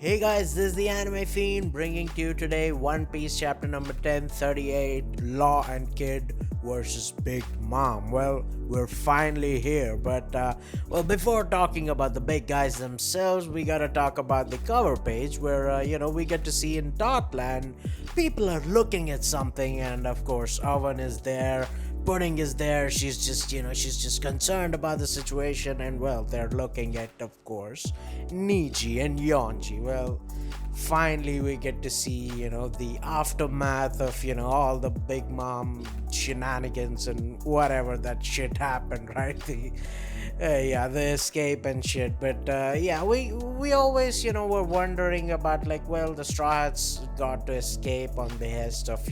Hey guys, this is the Anime Fiend bringing to you today One Piece chapter number 1038, Law and Kid versus Big Mom. Well, we're finally here, but before talking about the big guys themselves, we gotta talk about the cover page where we get to see in Dotland people are looking at something, and of course, Owen is there. Pudding is there. She's just concerned about the situation, and well, they're looking at, of course, Niji and Yonji. Well, finally, we get to see, the aftermath of, all the Big Mom shenanigans and whatever that shit happened, right? The escape and shit. But we always, were wondering about, like, well, the Straw Hats got to escape on behest of,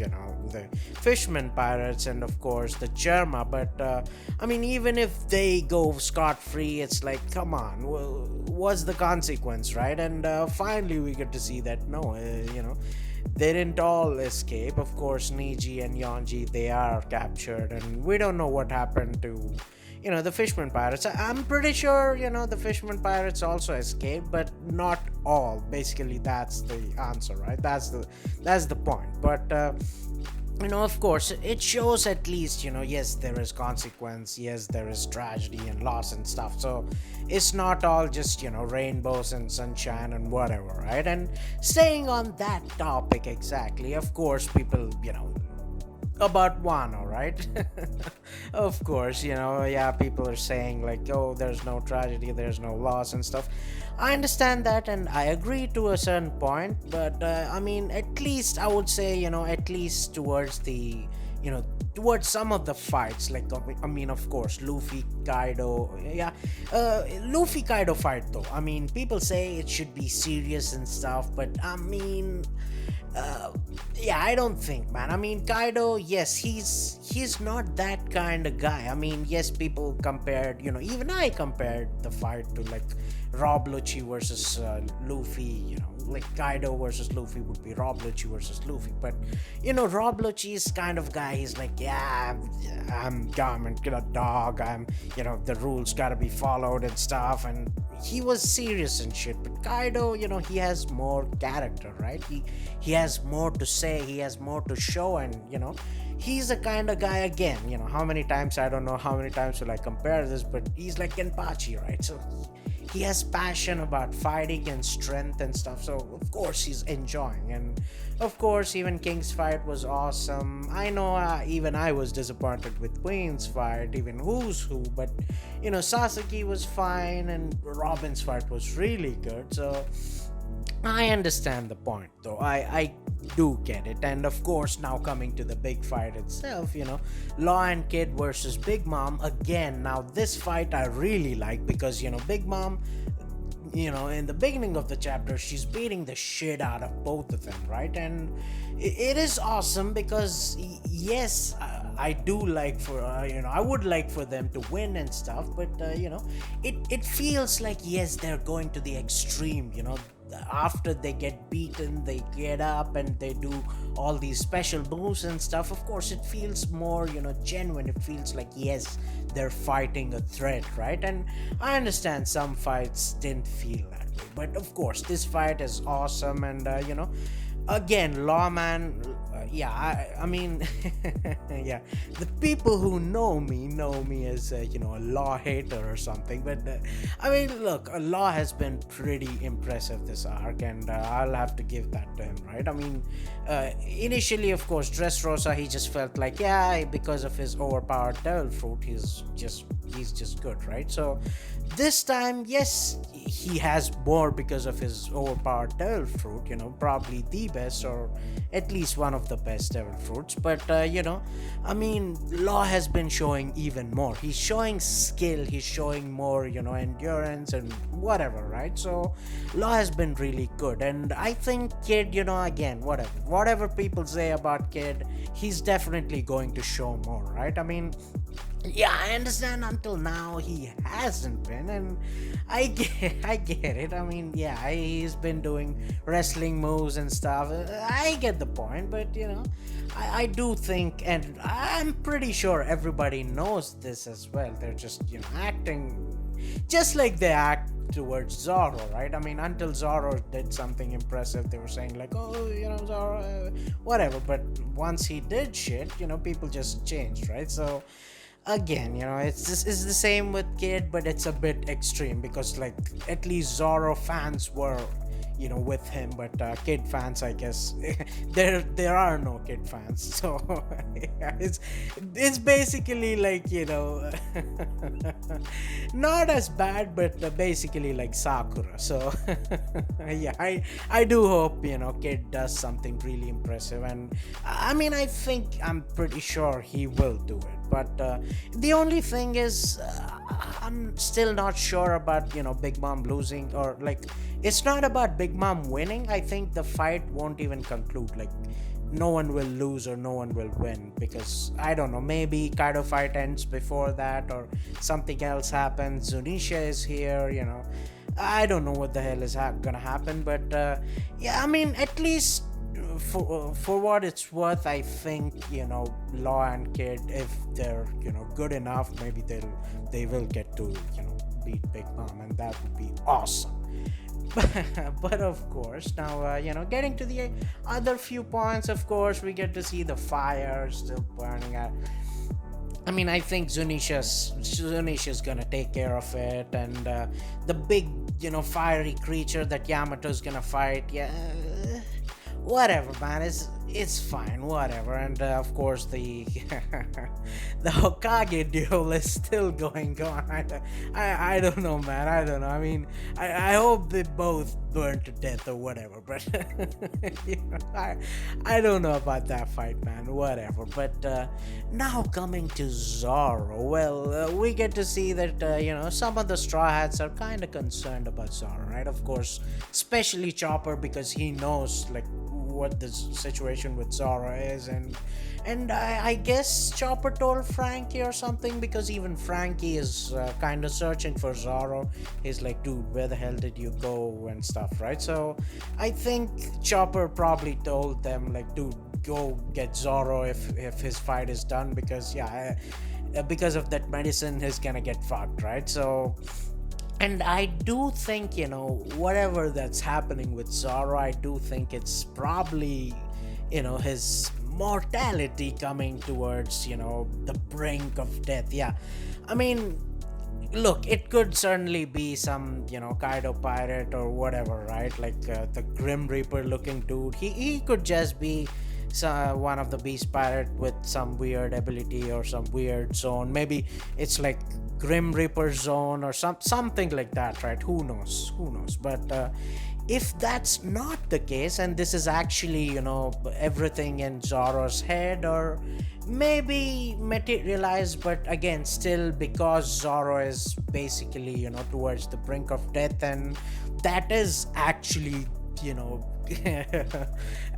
the fishermen pirates and of course the Germa. But even if they go scot-free, it's like, come on, what's the consequence, right? And finally we get to see that no, they didn't all escape. Of course, Niji and Yonji, they are captured, and we don't know what happened to the fishermen pirates. I'm pretty sure the fishermen pirates also escaped, but not all. Basically, that's the answer, right? That's the point. But of course, it shows at least, yes, there is consequence, yes, there is tragedy and loss and stuff. So it's not all just, rainbows and sunshine and whatever, right? And staying on that topic exactly, of course, people, about Wano, right? Of course, people are saying like, oh, there's no tragedy, there's no loss and stuff. I understand that, and I agree to a certain point, but at least I would say, at least towards the, towards some of the fights, like, of course, Luffy Kaido, Luffy Kaido fight though. People say it should be serious and stuff, but I don't think, man. Kaido, yes, he's not that kind of guy. Yes, people compared, even I compared the fight to like Rob Lucci versus Luffy. Like Kaido versus Luffy would be Rob Lucci versus Luffy. But Rob Lucci is kind of guy. He's like, yeah, I'm government dog. I'm, the rules gotta be followed and stuff. And he was serious and shit. But Kaido, he has more character, right? He has more to say. He has more to show, and he's the kind of guy, again. How many times, I don't know how many times will I compare this, but he's like Kenpachi, right? So he has passion about fighting and strength and stuff, so of course he's enjoying. And of course, even King's fight was awesome. I know, even I was disappointed with Queen's fight, even Who's Who, but Sasaki was fine, and Robin's fight was really good. So I understand the point, though. I do get it. And of course, now coming to the big fight itself, Law and Kid versus Big Mom. Again, now this fight I really like because, Big Mom, in the beginning of the chapter, she's beating the shit out of both of them, right? And it is awesome because, yes, I do like for, I would like for them to win and stuff, but, it feels like, yes, they're going to the extreme, after they get beaten, they get up and they do all these special moves and stuff. Of course, it feels more, genuine. It feels like, yes, they're fighting a threat, right? And I understand some fights didn't feel that way, but of course, this fight is awesome. And again, Lawman, yeah, the people who know me as a Law hater or something. But look, Law has been pretty impressive this arc, and I'll have to give that to him, right? Initially, of course, Dressrosa, he just felt like, yeah, because of his overpowered devil fruit, he's just good, right? So this time, yes, he has more because of his overpowered devil fruit, probably the best, or at least one of the best devil fruits. But Law has been showing even more. He's showing skill, he's showing more, endurance and whatever, right? So Law has been really good. And I think Kid, again, whatever people say about Kid, he's definitely going to show more, right? Yeah, I understand until now he hasn't been, and I get it. He's been doing wrestling moves and stuff. I get the point, but I do think, and I'm pretty sure everybody knows this as well. They're just acting just like they act towards Zoro, right? I mean, until Zoro did something impressive, they were saying like, oh, Zoro, whatever. But once he did shit, people just changed, right? So again, it's the same with Kid, but it's a bit extreme because like at least Zoro fans were with him, but Kid fans, I guess, there are no Kid fans. So yeah, it's basically like not as bad, but basically like Sakura. So yeah, I do hope Kid does something really impressive, and I mean, I'm pretty sure he will do it. But the only thing is, I'm still not sure about Big Mom losing, or like it's not about Big Mom winning. I think the fight won't even conclude. Like no one will lose or no one will win, because I don't know, maybe Kaido fight ends before that or something else happens. Zunisha is here, I don't know what the hell is gonna happen, but yeah, I mean, at least for what it's worth, I think Law and Kid, if they're good enough, maybe they will get to beat Big Mom, and that would be awesome. But of course, now getting to the other few points, of course, we get to see the fire still burning out. I mean, I think Zunisha's gonna take care of it, and the big fiery creature that Yamato's gonna fight, yeah, whatever, man, it's fine, whatever. And of course, the the Hokage duel is still going on. I don't know, man, I don't know. I mean, I hope they both burn to death or whatever, but I don't know about that fight, man, whatever. But now coming to Zoro, well, we get to see that some of the Straw Hats are kind of concerned about Zoro, right? Of course, especially Chopper, because he knows like what the situation with Zoro is, and I guess Chopper told Frankie or something, because even Frankie is kind of searching for Zoro. He's like, dude, where the hell did you go and stuff, right? So I think Chopper probably told them like, dude, go get Zoro if his fight is done, because because of that medicine, he's gonna get fucked, right? So, and I do think, whatever that's happening with Zoro, I do think it's probably, his mortality coming towards, the brink of death. Yeah. I mean, look, it could certainly be some, Kaido pirate or whatever, right? Like the Grim Reaper looking dude. He could just be one of the beast pirate with some weird ability or some weird zone. Maybe it's like Grim Reaper zone or something like that, right? Who knows? But if that's not the case, and this is actually everything in Zoro's head, or maybe materialized, but again, still, because Zoro is basically towards the brink of death, and that is actually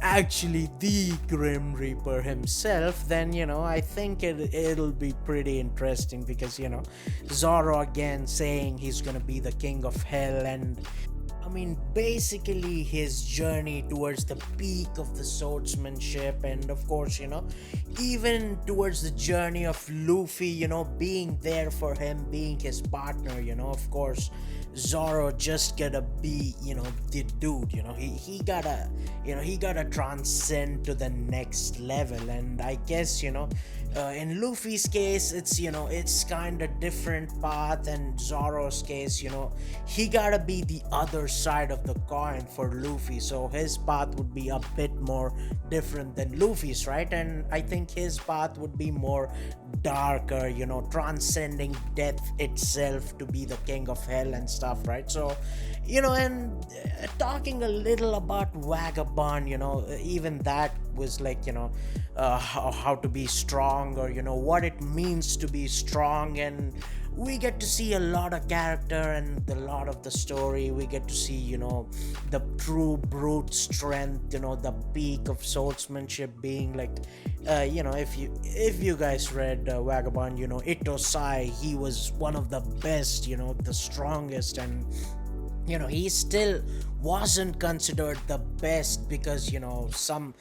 actually the Grim Reaper himself, then I think it'll be pretty interesting, because Zoro again saying he's gonna be the king of hell, and I mean, basically his journey towards the peak of the swordsmanship, and of course, even towards the journey of Luffy, being there for him, being his partner, of course, Zoro just gotta be, the dude, he gotta transcend to the next level. And I guess, in Luffy's case, it's kind of different path, and Zoro's case, he gotta be the other side of the coin for Luffy, so his path would be a bit more different than Luffy's, right? And I think his path would be more darker, transcending death itself to be the king of hell and stuff, right? So, and talking a little about Vagabond, even that was like, how to be strong, or what it means to be strong. And we get to see a lot of character and a lot of the story. We get to see the true brute strength, the peak of swordsmanship, being like if you guys read Vagabond, Itosai, he was one of the best, the strongest, and he still wasn't considered the best, because some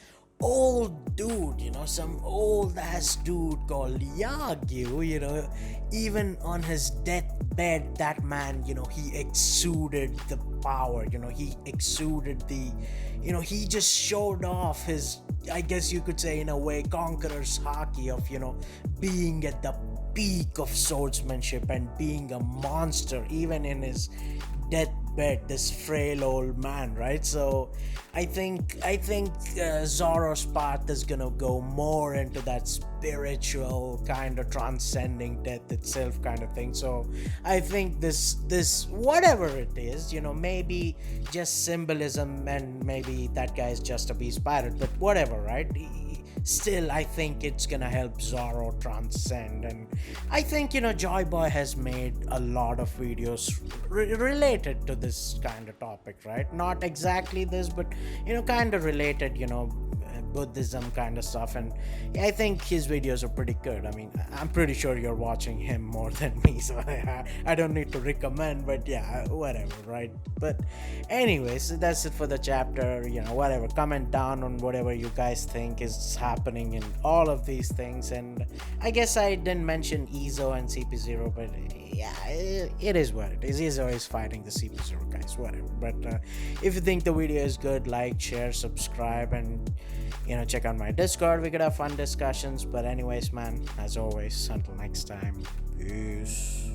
old dude, some old ass dude called Yagyu, even on his deathbed, that man, he exuded the power, he exuded he just showed off his, I guess you could say in a way, conqueror's hockey of, being at the peak of swordsmanship and being a monster even in his deathbed, this frail old man, right? So I think Zoro's path is gonna go more into that spiritual kind of transcending death itself kind of thing. So I think this whatever it is, maybe just symbolism, and maybe that guy is just a beast pirate, but whatever, right? Still, I think it's gonna help Zoro transcend. And I think, Joy Boy has made a lot of videos related to this kind of topic, right? Not exactly this, but kind of related, Buddhism kind of stuff. And I think his videos are pretty good. I mean, I'm pretty sure you're watching him more than me, so I don't need to recommend, but yeah, whatever, right? But anyways, that's it for the chapter. Whatever, comment down on whatever you guys think is happening in all of these things. And I guess I didn't mention Izo and CP0, but yeah, it is what it is. Izo is fighting the CP0 guys, whatever. But if you think the video is good, like, share, subscribe, and check out my Discord. We could have fun discussions. But anyways, man, as always, until next time, peace.